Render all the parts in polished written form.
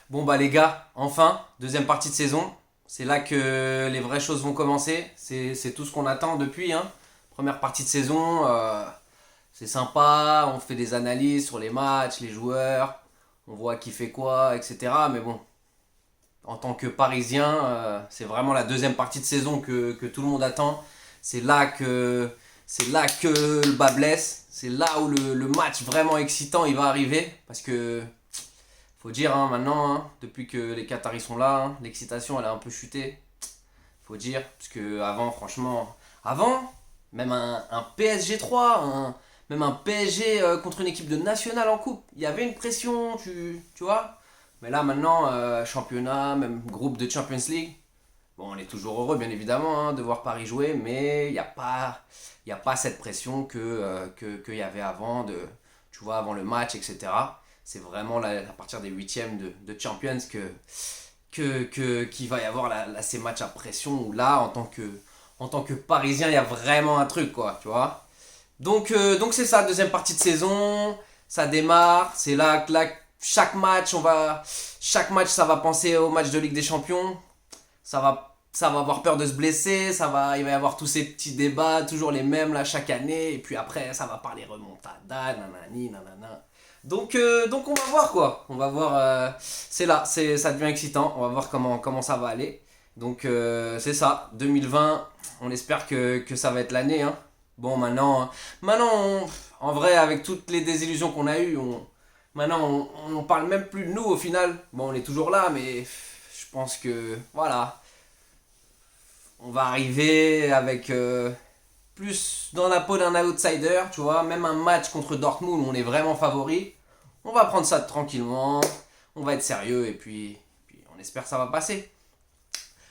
Bon bah les gars, enfin, deuxième partie de saison. C'est là que les vraies choses vont commencer. C'est tout ce qu'on attend depuis. Hein. Première partie de saison, c'est sympa. On fait des analyses sur les matchs, les joueurs. On voit qui fait quoi, etc. Mais bon, en tant que Parisien, c'est vraiment la deuxième partie de saison que tout le monde attend. C'est là que, c'est là que le bas blesse. C'est là où le match vraiment excitant il va arriver. Parce que faut dire hein, maintenant, hein, depuis que les Qataris sont là, hein, l'excitation elle a un peu chuté. Faut dire, parce que avant, franchement, avant, même un PSG 3, même un PSG contre une équipe de nationale en coupe, il y avait une pression, tu vois. Mais là maintenant, championnat, même groupe de Champions League, bon, on est toujours heureux bien évidemment hein, de voir Paris jouer, mais il y a pas cette pression qu'il y avait avant, tu vois, avant le match, etc. C'est vraiment à partir des huitièmes de Champions qu'il va y avoir ces matchs à pression où là, en tant que Parisien, il y a vraiment un truc, quoi, tu vois. Donc c'est ça, deuxième partie de saison, ça démarre, c'est là chaque match, ça va penser au match de Ligue des Champions, ça va avoir peur de se blesser, il va y avoir tous ces petits débats, toujours les mêmes là chaque année, et puis après ça va parler remontada, nanani, nanana. Donc on va voir quoi, on va voir, ça devient excitant, on va voir comment ça va aller. Donc c'est ça, 2020, on espère que ça va être l'année. Hein. Bon maintenant en vrai avec toutes les désillusions qu'on a eues, maintenant on parle même plus de nous au final. Bon on est toujours là mais je pense que voilà, on va arriver avec plus dans la peau d'un outsider, tu vois. Même un match contre Dortmund où on est vraiment favori, on va prendre ça tranquillement, on va être sérieux et puis on espère que ça va passer.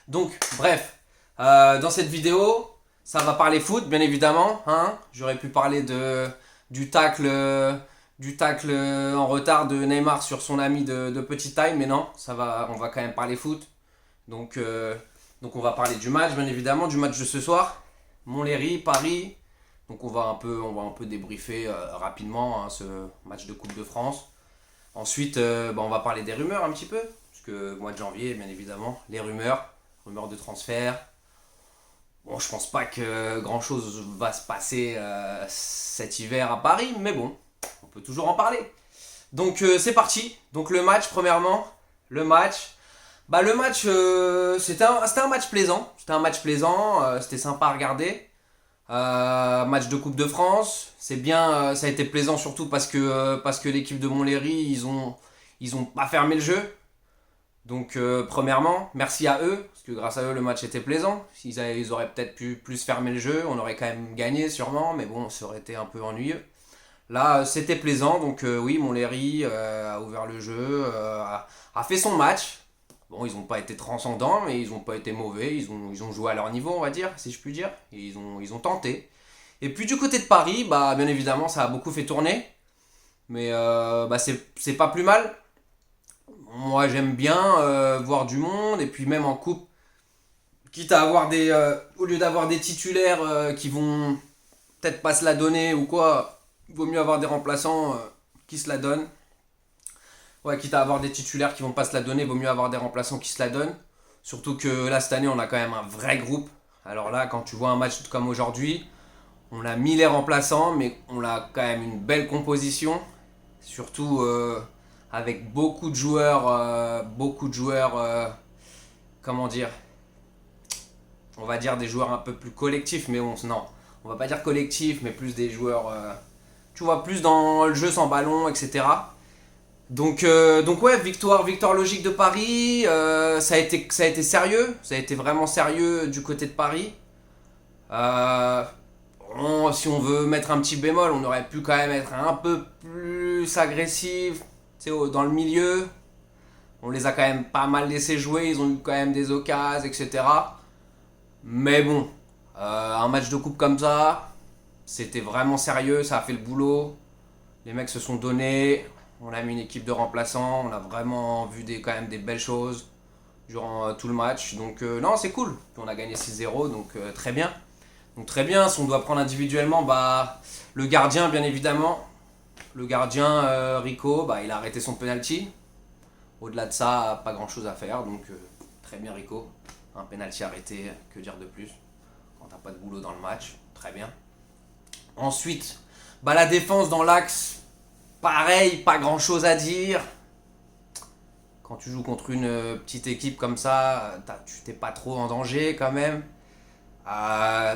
Donc, bref, dans cette vidéo, ça va parler foot, bien évidemment. Hein. J'aurais pu parler du tacle, en retard de Neymar sur son ami de petite taille, mais non, on va quand même parler foot. Donc, euh, donc on va parler du match, bien évidemment, du match de ce soir. Montlhéry, Paris. Donc on va un peu débriefer rapidement hein, ce match de Coupe de France. Ensuite, on va parler des rumeurs un petit peu, parce que mois de janvier, bien évidemment, les rumeurs de transfert. Bon, je pense pas que grand chose va se passer cet hiver à Paris, mais bon, on peut toujours en parler. Donc c'est parti. Donc le match, premièrement, le match. Le match, c'était un match plaisant. C'était un match plaisant, c'était sympa à regarder. Match de Coupe de France, c'est bien, ça a été plaisant surtout parce que l'équipe de Montlhéry, ils ont pas fermé le jeu. Donc premièrement, merci à eux, parce que grâce à eux le match était plaisant. Ils auraient peut-être pu plus fermer le jeu, on aurait quand même gagné sûrement, mais bon, ça aurait été un peu ennuyeux. Là, c'était plaisant, donc oui, Montlhéry a ouvert le jeu, a fait son match. Bon, ils n'ont pas été transcendants, mais ils n'ont pas été mauvais. Ils ont joué à leur niveau, on va dire, si je puis dire. Et ils ont tenté. Et puis du côté de Paris, bien évidemment, ça a beaucoup fait tourner. Mais c'est pas plus mal. Moi, j'aime bien voir du monde. Et puis même en coupe, quitte à avoir au lieu d'avoir des titulaires qui vont peut-être pas se la donner ou quoi, il vaut mieux avoir des remplaçants qui se la donnent. Ouais, quitte à avoir des titulaires qui vont pas se la donner, vaut mieux avoir des remplaçants qui se la donnent. Surtout que là, cette année, on a quand même un vrai groupe. Alors là, quand tu vois un match comme aujourd'hui, on a mis les remplaçants, mais on a quand même une belle composition. Surtout avec beaucoup de joueurs, comment dire, on va dire des joueurs un peu plus collectifs, mais non, on va pas dire collectifs, mais plus des joueurs, tu vois, plus dans le jeu sans ballon, etc. Donc ouais, victoire logique de Paris. Ça a été sérieux, ça a été vraiment sérieux du côté de Paris. Euh, si on veut mettre un petit bémol, on aurait pu quand même être un peu plus agressif, dans le milieu. On les a quand même pas mal laissés jouer, ils ont eu quand même des occasions, etc. Mais bon, un match de coupe comme ça, c'était vraiment sérieux, ça a fait le boulot. Les mecs se sont donnés, on a mis une équipe de remplaçants, on a vraiment vu quand même des belles choses durant tout le match. Donc non, c'est cool. Puis on a gagné 6-0, donc très bien. Donc très bien, si on doit prendre individuellement, le gardien bien évidemment. Le gardien Rico, il a arrêté son penalty. Au-delà de ça, pas grand chose à faire. Donc très bien Rico. Un penalty arrêté, que dire de plus quand t'as pas de boulot dans le match. Très bien. Ensuite, bah, la défense dans l'axe, pareil, pas grand chose à dire. Quand tu joues contre une petite équipe comme ça, tu t'es pas trop en danger quand même. Euh,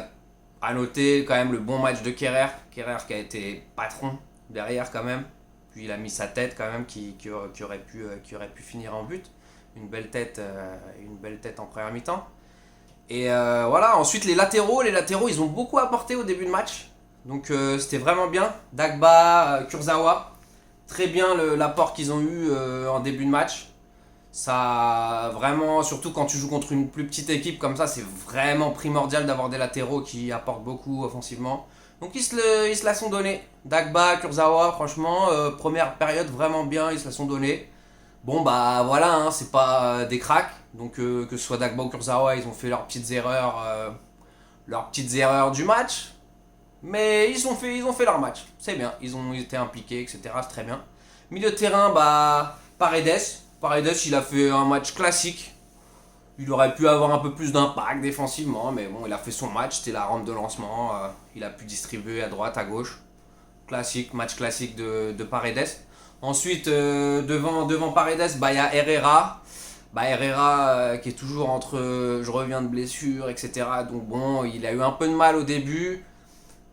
à noter quand même le bon match de Kerrer. Kerrer qui a été patron derrière quand même. Puis il a mis sa tête quand même qui aurait pu finir en but. Une belle tête en première mi-temps. Et voilà, ensuite les latéraux ils ont beaucoup apporté au début de match. Donc c'était vraiment bien. Dagba, Kurzawa, très bien l'apport qu'ils ont eu en début de match. Ça, vraiment, surtout quand tu joues contre une plus petite équipe comme ça, c'est vraiment primordial d'avoir des latéraux qui apportent beaucoup offensivement. Donc ils se la sont donnés. Dagba, Kurzawa, franchement, première période vraiment bien, ils se la sont donnés. Bon bah voilà, hein, c'est pas des cracks. Donc que ce soit Dagba ou Kurzawa, ils ont fait leurs petites erreurs du match. Mais ils ont fait leur match. C'est bien, ils ont été impliqués, etc. C'est très bien. Milieu de terrain, bah Paredes. Paredes, il a fait un match classique. Il aurait pu avoir un peu plus d'impact défensivement, mais bon, il a fait son match, c'était la rampe de lancement. Il a pu distribuer à droite, à gauche. Classique, match classique de Paredes. Ensuite, devant Paredes, bah, il y a Herrera. Bah, Herrera qui est toujours entre je reviens de blessure, etc. Donc bon, il a eu un peu de mal au début.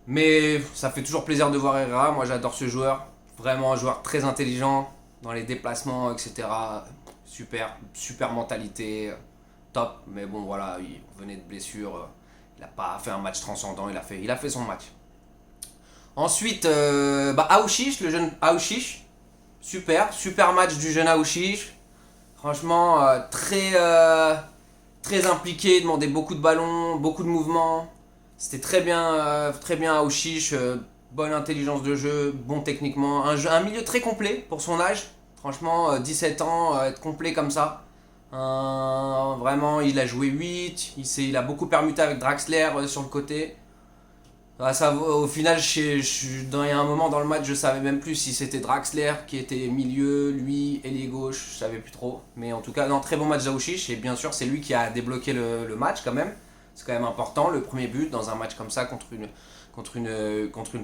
Mais ça fait toujours plaisir de voir Herrera. Moi, j'adore ce joueur. Vraiment un joueur très intelligent dans les déplacements, etc. Super, super mentalité, top. Mais bon, voilà, il venait de blessure. Il n'a pas fait un match transcendant. Il a fait son match. Ensuite, bah, Aouchiche, le jeune Aouchiche. Super, super match du jeune Aouchiche. Franchement, très impliqué, demandait beaucoup de ballons, beaucoup de mouvements. C'était très bien Aouchiche, bonne intelligence de jeu, bon techniquement. Un milieu très complet pour son âge. Franchement, 17 ans, être complet comme ça. Vraiment, il a joué 8. Il a beaucoup permuté avec Draxler sur le côté. Au final, il y a un moment dans le match, je savais même plus si c'était Draxler qui était milieu, lui, ailier gauche, je savais plus trop. Mais en tout cas, non, très bon match d'Aouchiche. Et bien sûr, c'est lui qui a débloqué le match quand même. C'est quand même important, le premier but dans un match comme ça contre une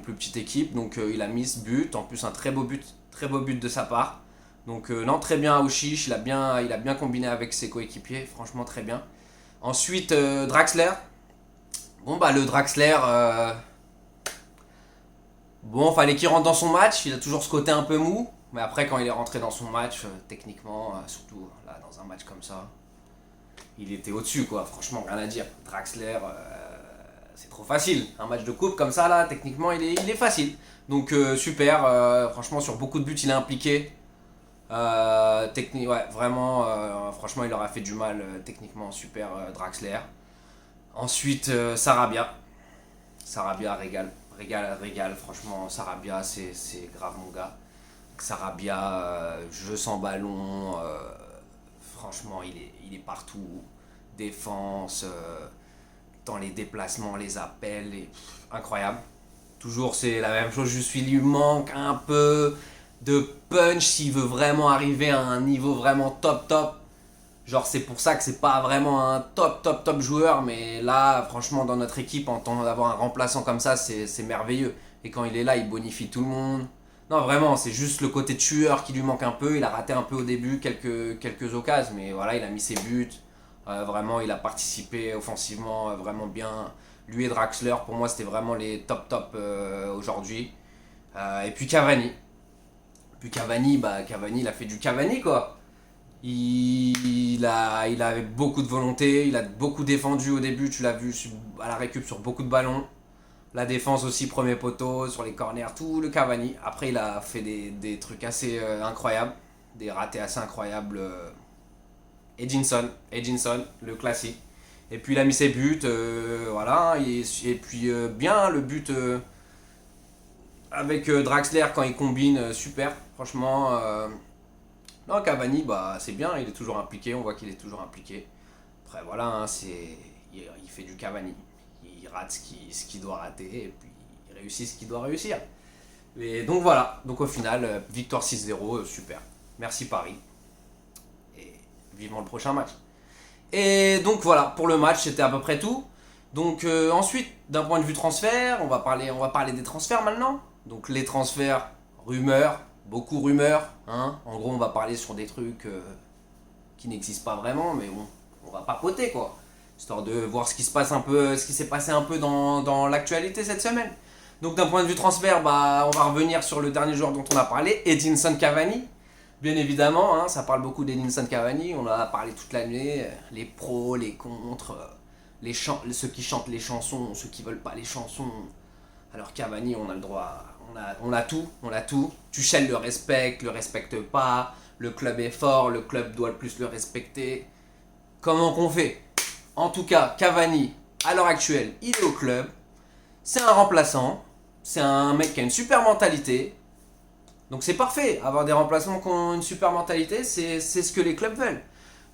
plus petite équipe. Donc il a mis ce but, en plus un très beau but de sa part. Donc non, très bien Aouchiche, il a bien combiné avec ses coéquipiers, franchement très bien. Ensuite, Draxler. Bon bah le Draxler, bon fallait qu'il rentre dans son match, il a toujours ce côté un peu mou. Mais après quand il est rentré dans son match, techniquement, surtout là dans un match comme ça, il était au-dessus quoi, franchement rien à dire. Draxler, c'est trop facile. Un match de coupe comme ça là, techniquement il est facile. Donc super, franchement sur beaucoup de buts il est impliqué. Ouais, vraiment, franchement il aurait fait du mal techniquement, super Draxler. Ensuite Sarabia. Sarabia régale, franchement Sarabia c'est grave mon gars. Sarabia, jeu sans ballon, franchement il est partout. Défense, dans les déplacements, les appels, incroyable. Toujours c'est la même chose, juste il lui manque un peu de punch s'il veut vraiment arriver à un niveau vraiment top. Genre c'est pour ça que c'est pas vraiment un top joueur, mais là franchement dans notre équipe en tant d'avoir un remplaçant comme ça c'est merveilleux. Et quand il est là il bonifie tout le monde. Non vraiment c'est juste le côté tueur qui lui manque un peu, il a raté un peu au début quelques occasions, mais voilà il a mis ses buts. Vraiment il a participé offensivement vraiment bien. Lui et Draxler pour moi c'était vraiment les top aujourd'hui. Et puis Cavani. Cavani il a fait du Cavani quoi. Il avait beaucoup de volonté, il a beaucoup défendu au début, tu l'as vu à la récup sur beaucoup de ballons. La défense aussi, premier poteau, sur les corners, tout le Cavani. Après, il a fait des trucs assez incroyables, des ratés assez incroyables. Edinson, le classique. Et puis il a mis ses buts, voilà. Et puis bien le but avec Draxler quand il combine, super, franchement. Non, Cavani, bah, c'est bien, il est toujours impliqué, on voit qu'il est toujours impliqué. Après, voilà, hein, il fait du Cavani. Il rate ce qu'il doit rater et puis il réussit ce qu'il doit réussir. Et donc voilà, donc au final, victoire 6-0, super. Merci Paris. vivement le prochain match. Et donc voilà, pour le match, c'était à peu près tout. Donc ensuite, d'un point de vue transfert, on va parler des transferts maintenant. Donc les transferts, rumeurs, beaucoup rumeurs. Hein. En gros, on va parler sur des trucs qui n'existent pas vraiment, mais bon, on va papoter quoi. Histoire de voir ce qui se passe un peu, ce qui s'est passé un peu dans l'actualité cette semaine. Donc d'un point de vue transfert, bah, on va revenir sur le dernier joueur dont on a parlé, Edinson Cavani. Bien évidemment, hein, ça parle beaucoup d'Edinson Cavani, on en a parlé toute l'année, les pros, les contres, ceux qui chantent les chansons, ceux qui veulent pas les chansons. Alors Cavani, on a le droit, on a tout. Tuchel le respecte pas, le club est fort, le club doit le plus le respecter. Comment qu'on fait? En tout cas, Cavani, à l'heure actuelle, il est au club, c'est un remplaçant, c'est un mec qui a une super mentalité. Donc c'est parfait, avoir des remplaçants qui ont une super mentalité, c'est ce que les clubs veulent.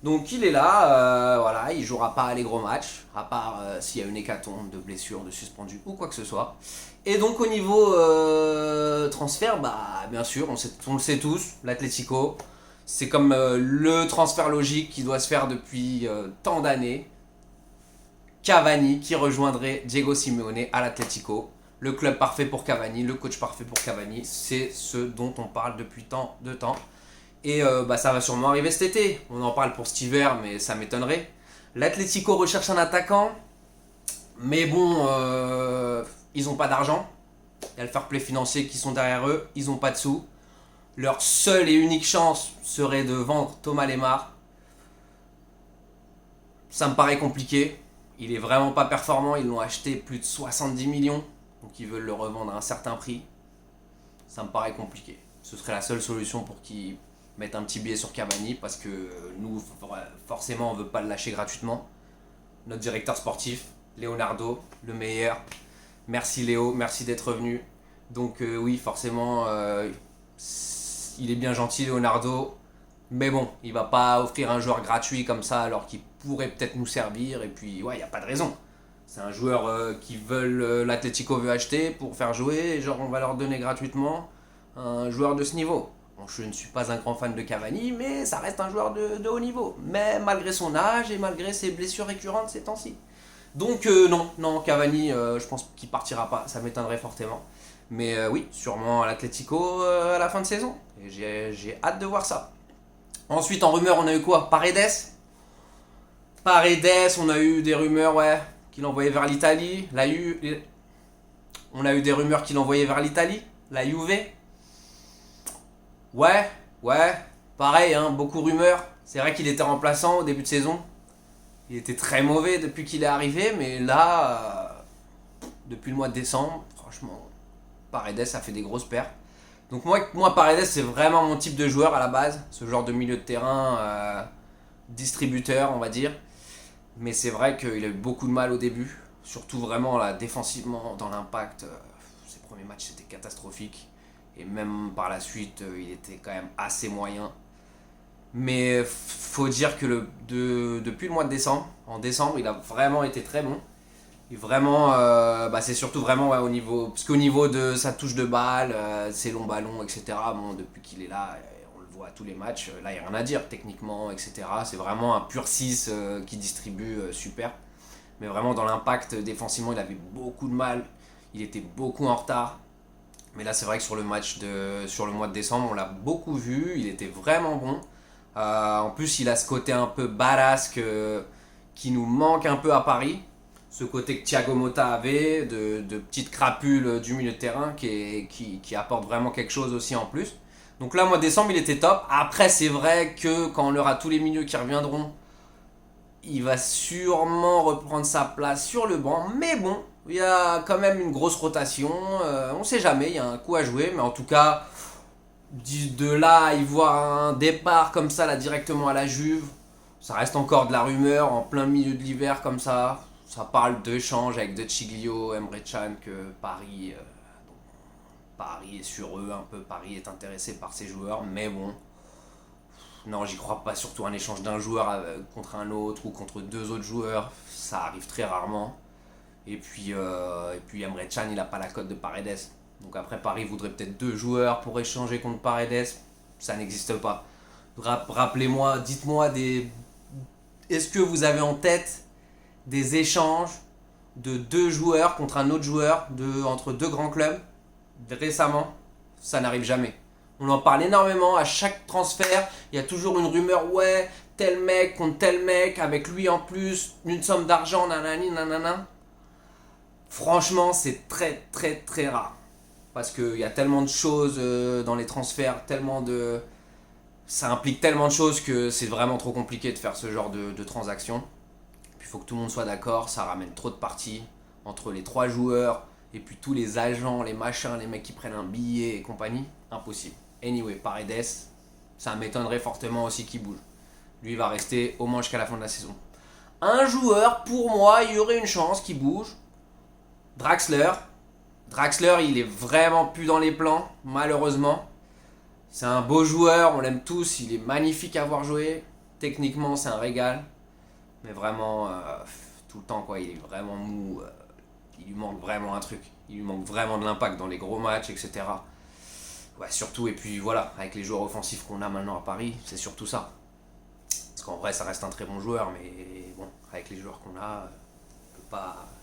Donc il est là, voilà, il jouera pas les gros matchs, à part s'il y a une hécatombe de blessures, de suspendus ou quoi que ce soit. Et donc au niveau transfert, bah bien sûr, on le sait tous, l'Atlético, c'est comme le transfert logique qui doit se faire depuis tant d'années. Cavani qui rejoindrait Diego Simeone à l'Atlético. Le club parfait pour Cavani, le coach parfait pour Cavani, c'est ce dont on parle depuis tant de temps. Et bah, ça va sûrement arriver cet été. On en parle pour cet hiver, mais ça m'étonnerait. L'Atlético recherche un attaquant, mais bon, ils n'ont pas d'argent. Il y a le fair play financier qui sont derrière eux, ils n'ont pas de sous. Leur seule et unique chance serait de vendre Thomas Lemar. Ça me paraît compliqué. Il est vraiment pas performant, ils l'ont acheté plus de 70 millions. Donc ils veulent le revendre à un certain prix. Ça me paraît compliqué. Ce serait la seule solution pour qu'ils mettent un petit billet sur Cavani parce que nous, forcément, on ne veut pas le lâcher gratuitement. Notre directeur sportif, Leonardo, le meilleur. Merci Léo, merci d'être venu. Donc oui, forcément, il est bien gentil Leonardo. Mais bon, il va pas offrir un joueur gratuit comme ça alors qu'il pourrait peut-être nous servir. Et puis, ouais, il n'y a pas de raison. C'est un joueur l'Atlético veut acheter pour faire jouer, et genre on va leur donner gratuitement un joueur de ce niveau. Bon, je ne suis pas un grand fan de Cavani, mais ça reste un joueur de haut niveau, mais malgré son âge et malgré ses blessures récurrentes ces temps-ci. Donc non, Cavani, je pense qu'il partira pas, ça m'étonnerait fortement. Mais oui, sûrement à l'Atlético à la fin de saison. Et j'ai hâte de voir ça. Ensuite, en rumeur, on a eu quoi? Paredes, on a eu des rumeurs, ouais, qu'il envoyait vers l'Italie. On a eu des rumeurs qu'il envoyait vers l'Italie. La Juve. Ouais, pareil, hein, beaucoup de rumeurs. C'est vrai qu'il était remplaçant au début de saison. Il était très mauvais depuis qu'il est arrivé, mais là, depuis le mois de décembre, franchement, Paredes a fait des grosses pertes. Donc moi Paredes, c'est vraiment mon type de joueur à la base. Ce genre de milieu de terrain, distributeur, on va dire. Mais c'est vrai qu'il a eu beaucoup de mal au début. Surtout vraiment là, défensivement, dans l'impact. Ses premiers matchs, c'était catastrophique. Et même par la suite, il était quand même assez moyen. Mais faut dire que depuis le mois de décembre, en décembre, il a vraiment été très bon. Et vraiment, c'est surtout vraiment ouais, au niveau. Parce qu'au niveau de sa touche de balle, ses longs ballons, etc., bon, depuis qu'il est là, on le voit à tous les matchs, là, il n'y a rien à dire techniquement, etc. C'est vraiment un pur 6 qui distribue super. Mais vraiment, dans l'impact défensivement, il avait beaucoup de mal. Il était beaucoup en retard. Mais là, c'est vrai que sur le mois de décembre, on l'a beaucoup vu. Il était vraiment bon. En plus, il a ce côté un peu badass qui nous manque un peu à Paris. Ce côté que Thiago Motta avait, de petite crapule du milieu de terrain qui apporte vraiment quelque chose aussi en plus. Donc là, mois de décembre, il était top. Après, c'est vrai que quand on aura tous les milieux qui reviendront, il va sûrement reprendre sa place sur le banc. Mais bon, il y a quand même une grosse rotation. On sait jamais, il y a un coup à jouer. Mais en tout cas, de là à y voir un départ comme ça, là, directement à la Juve, ça reste encore de la rumeur en plein milieu de l'hiver comme ça. Ça parle d'échanges avec De Chiglio, Emre Can, que Paris est sur eux un peu. Paris est intéressé par ces joueurs. Mais bon, non, j'y crois pas. Surtout un échange d'un joueur contre un autre ou contre deux autres joueurs, ça arrive très rarement. Et puis Emre Can, il a pas la cote de Paredes. Donc après, Paris voudrait peut-être deux joueurs pour échanger contre Paredes. Ça n'existe pas. Rappelez-moi, dites-moi est-ce que vous avez en tête des échanges de deux joueurs contre un autre joueur entre deux grands clubs récemment? Ça n'arrive jamais. On en parle énormément, à chaque transfert, il y a toujours une rumeur, ouais, tel mec contre tel mec, avec lui en plus, une somme d'argent, nanani, nanana. Franchement, c'est très très très rare. Parce qu'il y a tellement de choses dans les transferts, ça implique tellement de choses que c'est vraiment trop compliqué de faire ce genre de transaction. Puis il faut que tout le monde soit d'accord, ça ramène trop de parties entre les trois joueurs et puis tous les agents, les machins, les mecs qui prennent un billet et compagnie. Impossible. Anyway, Paredes, ça m'étonnerait fortement aussi qu'il bouge. Lui, il va rester au moins jusqu'à la fin de la saison. Un joueur, pour moi, il y aurait une chance qu'il bouge. Draxler. Draxler, il est vraiment plus dans les plans, malheureusement. C'est un beau joueur, on l'aime tous, il est magnifique à voir jouer. Techniquement, c'est un régal. Mais vraiment, tout le temps, quoi, il est vraiment mou. Il lui manque vraiment un truc. Il lui manque vraiment de l'impact dans les gros matchs, etc. Ouais, surtout, et puis voilà, avec les joueurs offensifs qu'on a maintenant à Paris, c'est surtout ça. Parce qu'en vrai, ça reste un très bon joueur, mais bon, avec les joueurs qu'on a,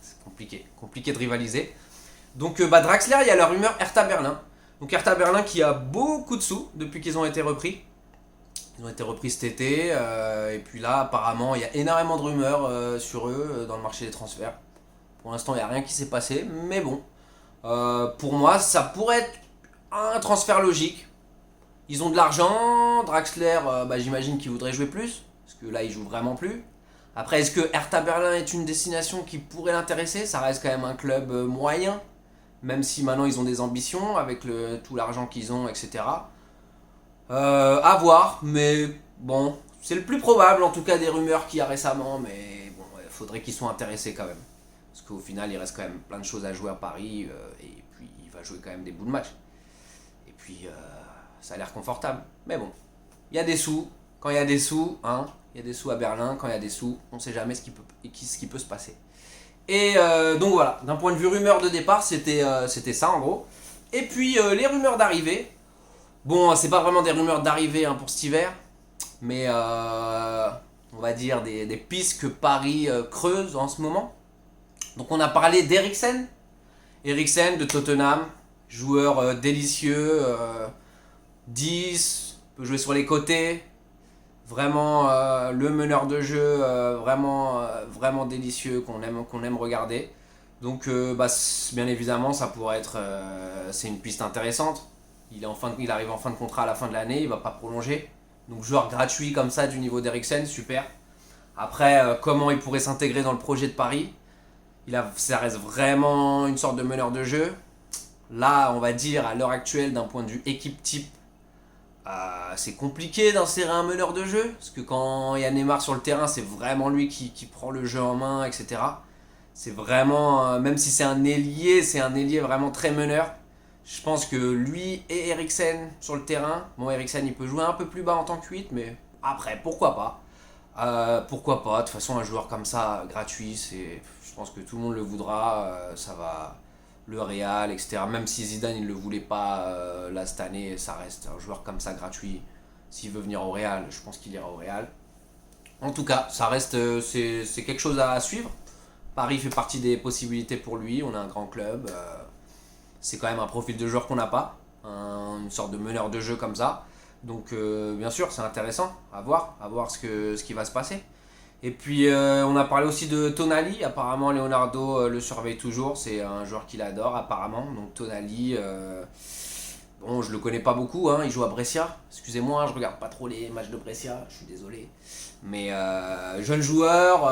c'est compliqué. Compliqué de rivaliser. Donc, Draxler, il y a la rumeur Hertha Berlin. Donc, Hertha Berlin qui a beaucoup de sous depuis qu'ils ont été repris. Ils ont été repris cet été. Et puis là, apparemment, il y a énormément de rumeurs sur eux dans le marché des transferts. Pour l'instant, il n'y a rien qui s'est passé. Mais bon, pour moi, ça pourrait être un transfert logique. Ils ont de l'argent. Draxler, j'imagine qu'il voudrait jouer plus. Parce que là, il joue vraiment plus. Après, est-ce que Hertha Berlin est une destination qui pourrait l'intéresser? Ça reste quand même un club moyen. Même si maintenant ils ont des ambitions avec tout l'argent qu'ils ont, etc. À voir, mais bon, c'est le plus probable en tout cas des rumeurs qu'il y a récemment, mais bon, il faudrait qu'ils soient intéressés quand même. Parce qu'au final, il reste quand même plein de choses à jouer à Paris, et puis il va jouer quand même des bouts de match. Et puis, ça a l'air confortable. Mais bon, il y a des sous. Quand il y a des sous, hein, il y a des sous à Berlin. Quand il y a des sous, on ne sait jamais ce qui peut se passer. Et donc voilà, d'un point de vue rumeur de départ, c'était ça en gros. Et puis les rumeurs d'arrivée. Bon, c'est pas vraiment des rumeurs d'arrivée pour cet hiver, mais on va dire des pistes que Paris creuse en ce moment. Donc on a parlé d'Eriksen. Eriksen de Tottenham, joueur délicieux, 10, peut jouer sur les côtés. Vraiment le meneur de jeu, vraiment délicieux, qu'on aime regarder. Donc bien évidemment ça pourrait être, c'est une piste intéressante. Il arrive en fin de contrat à la fin de l'année, il va pas prolonger. Donc joueur gratuit comme ça du niveau d'Eriksen, super. Après comment il pourrait s'intégrer dans le projet de Paris, ça reste vraiment une sorte de meneur de jeu. Là on va dire à l'heure actuelle d'un point de vue équipe type, c'est compliqué d'insérer un meneur de jeu, parce que quand il y a Neymar sur le terrain, c'est vraiment lui qui prend le jeu en main, etc. C'est vraiment, même si c'est un ailier vraiment très meneur. Je pense que lui et Eriksen sur le terrain, bon Eriksen il peut jouer un peu plus bas en tant que 8, mais après pourquoi pas. Pourquoi pas, de toute façon un joueur comme ça, gratuit, je pense que tout le monde le voudra, ça va... Le Real, etc. Même si Zidane il ne le voulait pas là cette année, ça reste un joueur comme ça gratuit. S'il veut venir au Real, je pense qu'il ira au Real. En tout cas, ça reste, c'est quelque chose à suivre. Paris fait partie des possibilités pour lui. On a un grand club. C'est quand même un profil de joueur qu'on n'a pas. Une sorte de meneur de jeu comme ça. Donc bien sûr, c'est intéressant à voir ce qui va se passer. Et puis on a parlé aussi de Tonali. Apparemment Leonardo le surveille toujours. C'est un joueur qu'il adore apparemment. Donc Tonali, bon je le connais pas beaucoup, hein. Il joue à Brescia. Excusez-moi, je regarde pas trop les matchs de Brescia, je suis désolé. Mais jeune joueur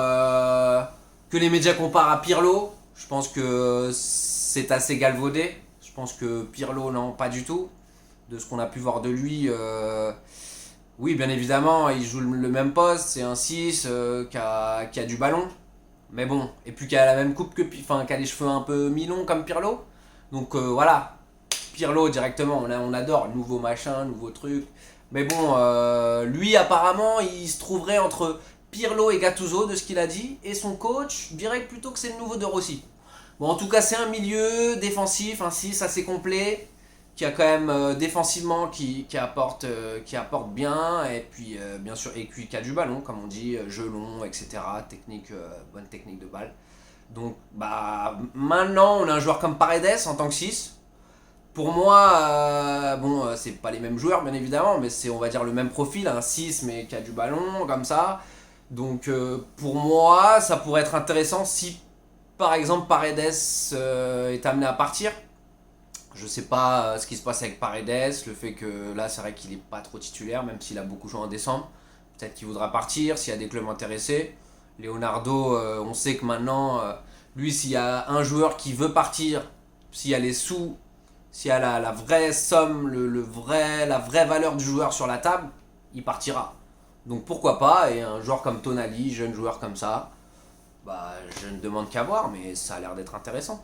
que les médias comparent à Pirlo. Je pense que c'est assez galvaudé. Je pense que Pirlo non, pas du tout. De ce qu'on a pu voir de lui, oui, bien évidemment, il joue le même poste, c'est un 6 qui a du ballon. Mais bon, et puis qui a la même coupe qui a les cheveux un peu mi-longs comme Pirlo. Donc voilà, Pirlo directement, on adore, nouveau machin, nouveau truc. Mais bon, lui apparemment, il se trouverait entre Pirlo et Gattuso de ce qu'il a dit. Et son coach dirait plutôt que c'est le nouveau De Rossi. Bon, en tout cas, c'est un milieu défensif, un 6 assez complet, qui a quand même défensivement qui apporte bien, et puis bien sûr, et puis qui a du ballon, comme on dit, jeu long, etc. Technique, bonne technique de balle. Donc bah maintenant on a un joueur comme Paredes en tant que 6. Pour moi, c'est pas les mêmes joueurs bien évidemment, mais c'est on va dire le même profil, un 6 mais qui a du ballon comme ça. Donc pour moi, ça pourrait être intéressant si par exemple Paredes est amené à partir. Je sais pas ce qui se passe avec Paredes, le fait que là c'est vrai qu'il est pas trop titulaire, même s'il a beaucoup joué en décembre. Peut-être qu'il voudra partir, s'il y a des clubs intéressés. Leonardo, on sait que maintenant, lui s'il y a un joueur qui veut partir, s'il y a les sous, s'il y a la vraie somme, la vraie valeur du joueur sur la table, il partira. Donc pourquoi pas, et un joueur comme Tonali, jeune joueur comme ça, bah je ne demande qu'à voir, mais ça a l'air d'être intéressant.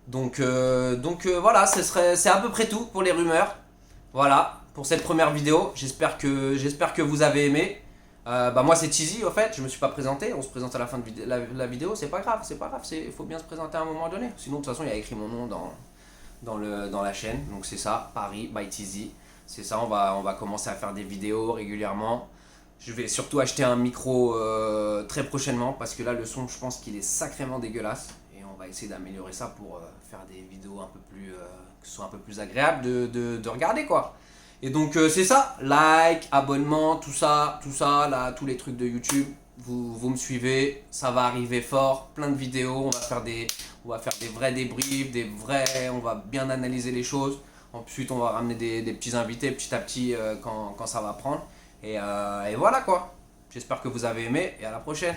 Donc voilà, c'est à peu près tout pour les rumeurs. Voilà, pour cette première vidéo. J'espère que vous avez aimé. Moi c'est Cheesy au fait, je me suis pas présenté. On se présente à la fin de la vidéo, c'est pas grave, il faut bien se présenter à un moment donné. Sinon de toute façon il y a écrit mon nom dans la chaîne. Donc c'est ça, Paris by Cheesy. C'est ça, on va commencer à faire des vidéos régulièrement. Je vais surtout acheter un micro très prochainement parce que là le son je pense qu'il est sacrément dégueulasse. On va essayer d'améliorer ça pour faire des vidéos un peu plus que ce soit un peu plus agréable de regarder quoi. Et donc c'est ça, like, abonnement, tout ça là, tous les trucs de YouTube, vous me suivez, ça va arriver fort, plein de vidéos, on va faire des vrais débriefs, on va bien analyser les choses. Ensuite on va ramener des petits invités petit à petit quand ça va prendre. Et voilà quoi. J'espère que vous avez aimé et à la prochaine.